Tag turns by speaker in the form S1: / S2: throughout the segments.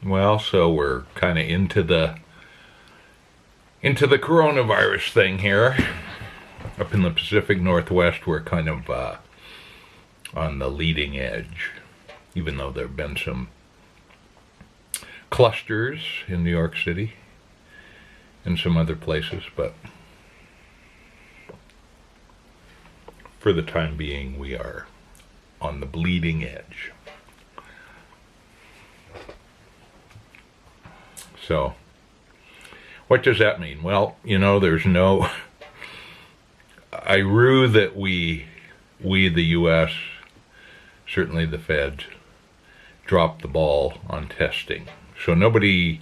S1: Well, so we're kind of into the coronavirus thing here. Up in the Pacific Northwest, we're kind of on the leading edge, even though there have been some clusters in New York City and some other places, but for the time being, we are on the bleeding edge. So, what does that mean? Well, there's no. I rue that we, the U.S., certainly the Feds, dropped the ball on testing. So nobody,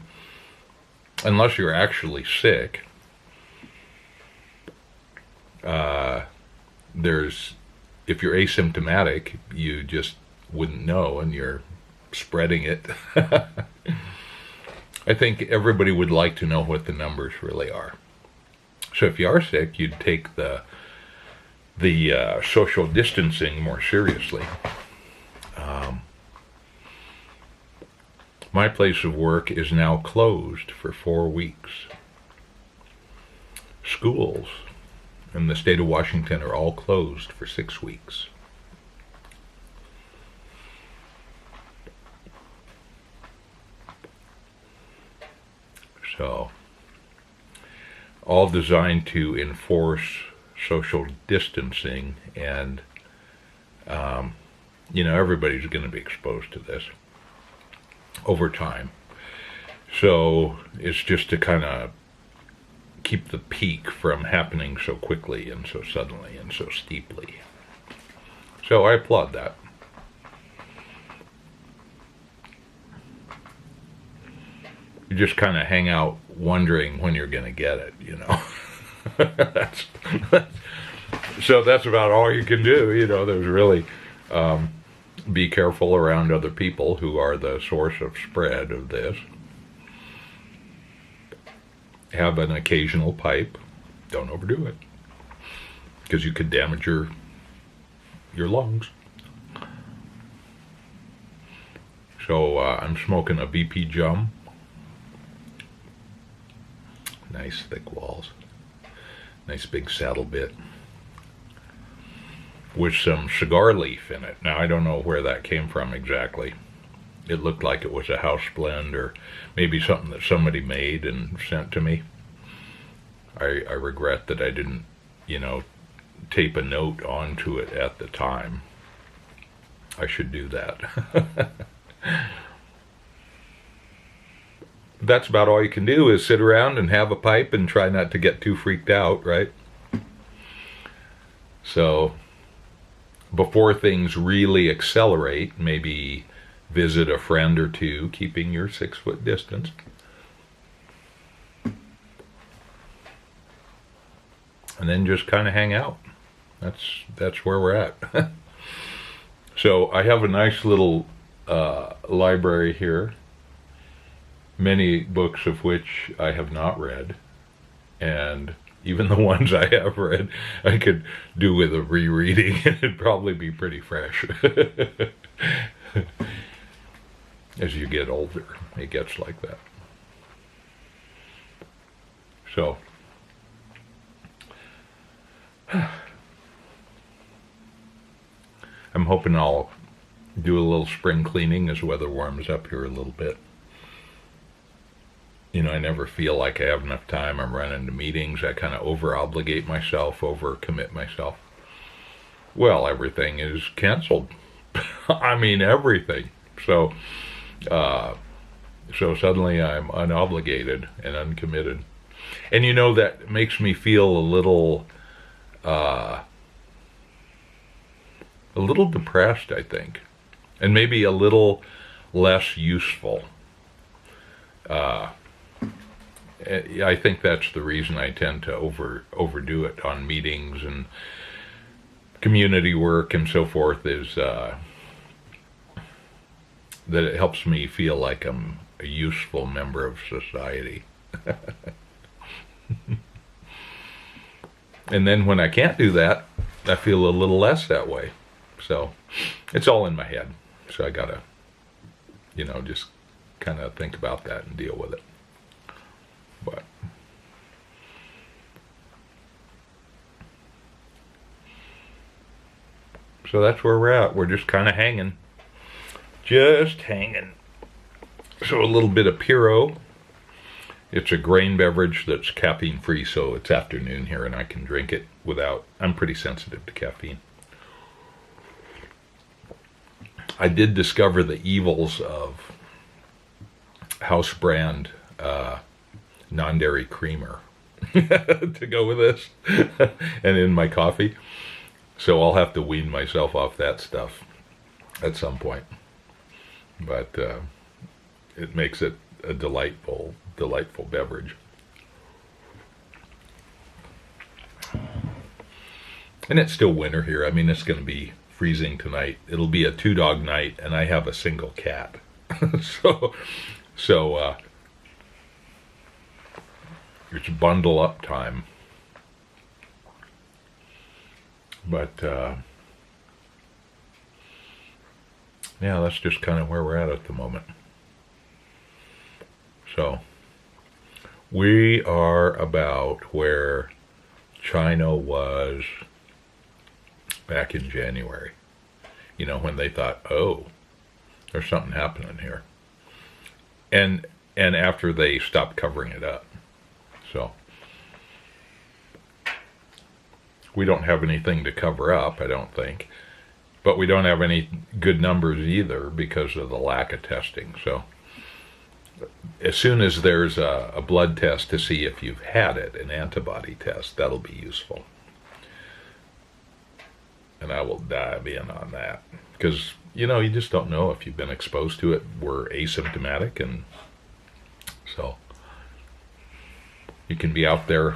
S1: unless you're actually sick, if you're asymptomatic, you just wouldn't know, and you're spreading it. I think everybody would like to know what the numbers really are. So if you are sick, you'd take the social distancing more seriously. My place of work is now closed for 4 weeks. Schools in the state of Washington are all closed for 6 weeks. So, all designed to enforce social distancing, and everybody's going to be exposed to this over time. So it's just to kind of keep the peak from happening so quickly and so suddenly and so steeply. So I applaud that. You just kind of hang out wondering when you're going to get it, So that's about all you can do. There's really be careful around other people who are the source of spread of this. Have an occasional pipe. Don't overdo it, because you could damage your lungs. So I'm smoking a BP Jum. Nice thick walls. Nice big saddle bit. With some cigar leaf in it. Now, I don't know where that came from exactly. It looked like it was a house blend, or maybe something that somebody made and sent to me. I regret that I didn't, tape a note onto it at the time. I should do that. That's about all you can do, is sit around and have a pipe and try not to get too freaked out, right? So, before things really accelerate, maybe visit a friend or two, keeping your 6-foot distance. And then just kind of hang out. That's where we're at. So I have a nice little library here, many books of which I have not read, and even the ones I have read, I could do with a rereading, and it'd probably be pretty fresh. As you get older, it gets like that. So, I'm hoping I'll do a little spring cleaning as weather warms up here a little bit. I never feel like I have enough time. I'm running to meetings. I kind of over-obligate myself, over-commit myself. Well, everything is canceled. I mean, everything. So suddenly I'm unobligated and uncommitted. And that makes me feel a little depressed, I think. And maybe a little less useful. I think that's the reason I tend to overdo it on meetings and community work and so forth, is that it helps me feel like I'm a useful member of society. And then when I can't do that, I feel a little less that way. So it's all in my head. So I gotta, just kind of think about that and deal with it. But so that's where we're at. We're just kind of hanging. Just hanging. So a little bit of Puro. It's a grain beverage that's caffeine free, so it's afternoon here and I can drink it without, I'm pretty sensitive to caffeine. I did discover the evils of house brand non-dairy creamer to go with this and in my coffee. So I'll have to wean myself off that stuff at some point. But it makes it a delightful beverage. And it's still winter here. I mean, it's going to be freezing tonight. It'll be a 2-dog night, and I have a single cat. so it's bundle up time. But yeah, that's just kind of where we're at the moment. So we are about where China was back in January. You know, when they thought, oh, there's something happening here. And after they stopped covering it up. So we don't have anything to cover up, I don't think. But we don't have any good numbers either because of the lack of testing. So as soon as there's a blood test to see if you've had it, an antibody test, that'll be useful. And I will dive in on that. Because, you know, you just don't know if you've been exposed to it. We're asymptomatic, and so you can be out there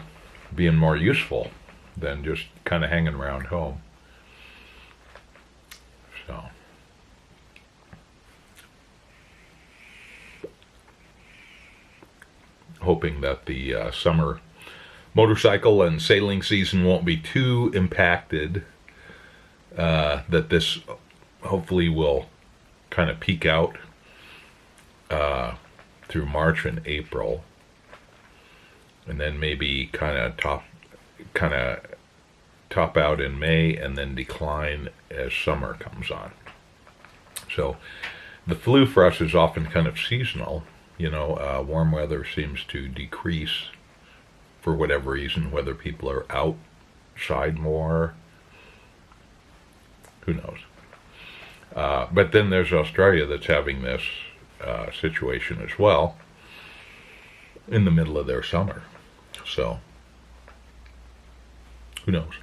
S1: being more useful than just kind of hanging around home. So hoping that the summer motorcycle and sailing season won't be too impacted, that this hopefully will kind of peak out through March and April, and then maybe kind of top out in May and then decline as summer comes on. So the flu for us is often kind of seasonal. You know, warm weather seems to decrease for whatever reason, whether people are outside more, who knows. But then there's Australia that's having this situation as well in the middle of their summer. So who knows?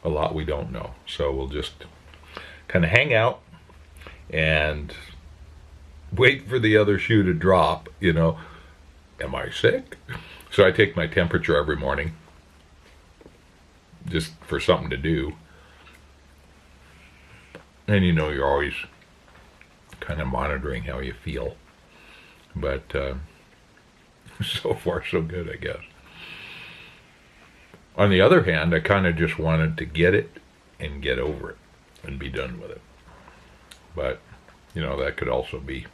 S1: A lot we don't know. So we'll just kind of hang out and wait for the other shoe to drop, you know. Am I sick? So I take my temperature every morning just for something to do. And you know, you're always kind of monitoring how you feel. But so far so good, I guess. On the other hand, I kind of just wanted to get it and get over it and be done with it. But, you know, that could also be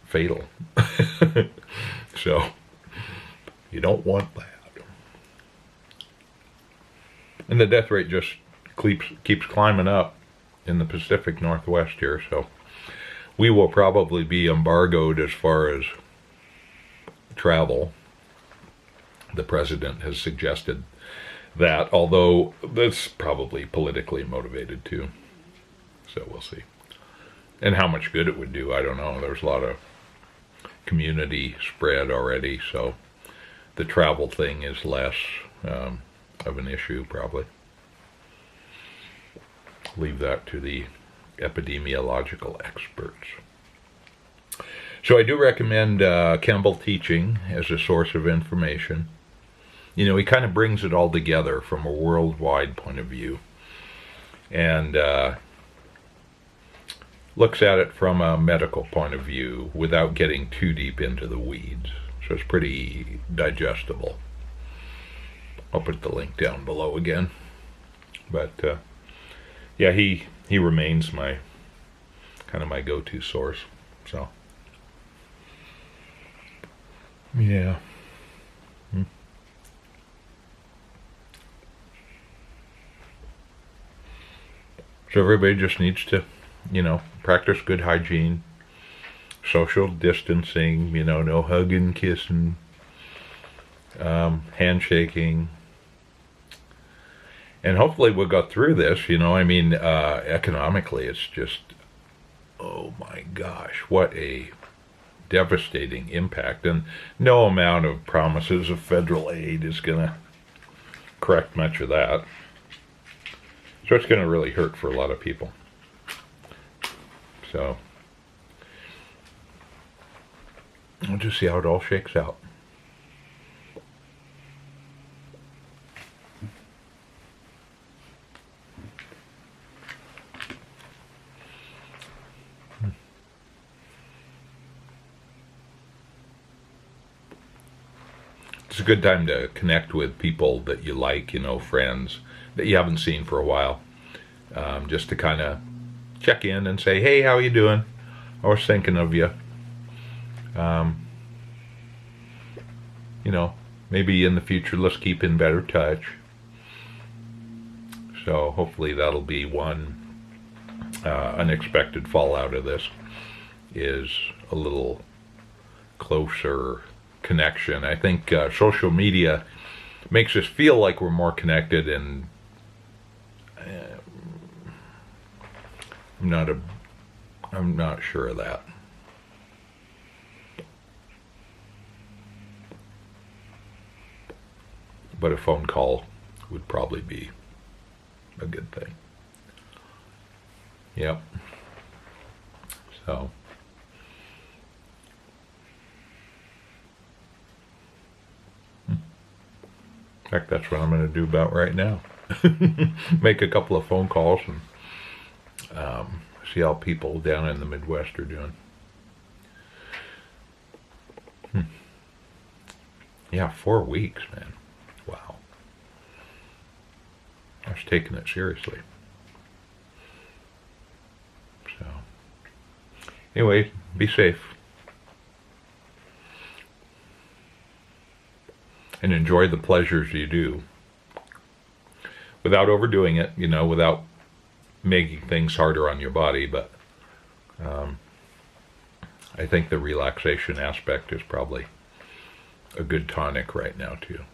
S1: fatal. So, you don't want that. And the death rate just keeps climbing up in the Pacific Northwest here, so we will probably be embargoed as far as travel. The president has suggested that, although that's probably politically motivated too. So we'll see. And how much good it would do, I don't know. There's a lot of community spread already, so the travel thing is less of an issue, probably. Leave that to the epidemiological experts. So I do recommend Campbell teaching as a source of information. You know, he kind of brings it all together from a worldwide point of view, and looks at it from a medical point of view without getting too deep into the weeds. So it's pretty digestible. I'll put the link down below again. But yeah, he remains my kind of my go-to source. So yeah. Hmm. So everybody just needs to, practice good hygiene, social distancing, no hugging, kissing, handshaking. And hopefully we got through this, economically it's just, oh my gosh, what a devastating impact. And no amount of promises of federal aid is going to correct much of that. So it's going to really hurt for a lot of people. So we'll just see how it all shakes out. It's a good time to connect with people that you like, friends that you haven't seen for a while. Just to kind of check in and say, hey, how you doing? I was thinking of you. Maybe in the future, let's keep in better touch. So hopefully that'll be one unexpected fallout of this, is a little closer connection. I think social media makes us feel like we're more connected, and I'm not sure of that. But a phone call would probably be a good thing. Yep. So in fact, that's what I'm going to do about right now. Make a couple of phone calls and see how people down in the Midwest are doing. Yeah, 4 weeks, man. Wow. I was taking it seriously. So, anyway, be safe. And enjoy the pleasures you do. Without overdoing it, without making things harder on your body, but I think the relaxation aspect is probably a good tonic right now too.